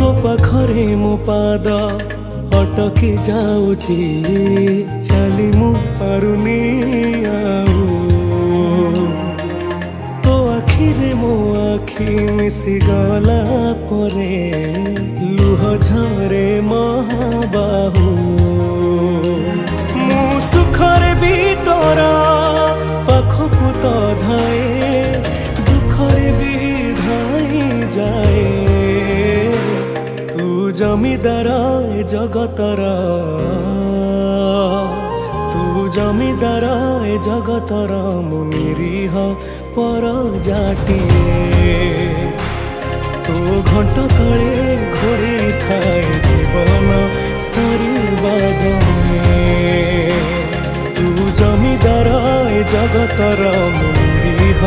तो पाखरे मो पाद अटकी जाऊची चली मु पारुनी आऊ तो आखिरे मो आखि मिसी गला परे लुह झरे महाबाहू मु सुखरे भी तोरा पाखकु तो धाए दुखरे भी धाई जाए तू जमीदार ए जगतर तू जमीदार ए जगतर मु निरीह पर जाटिए तो घंट तले घोड़ी थाए जीवन सरिबा जाए तू जमीदार ए जगतर मु निरीह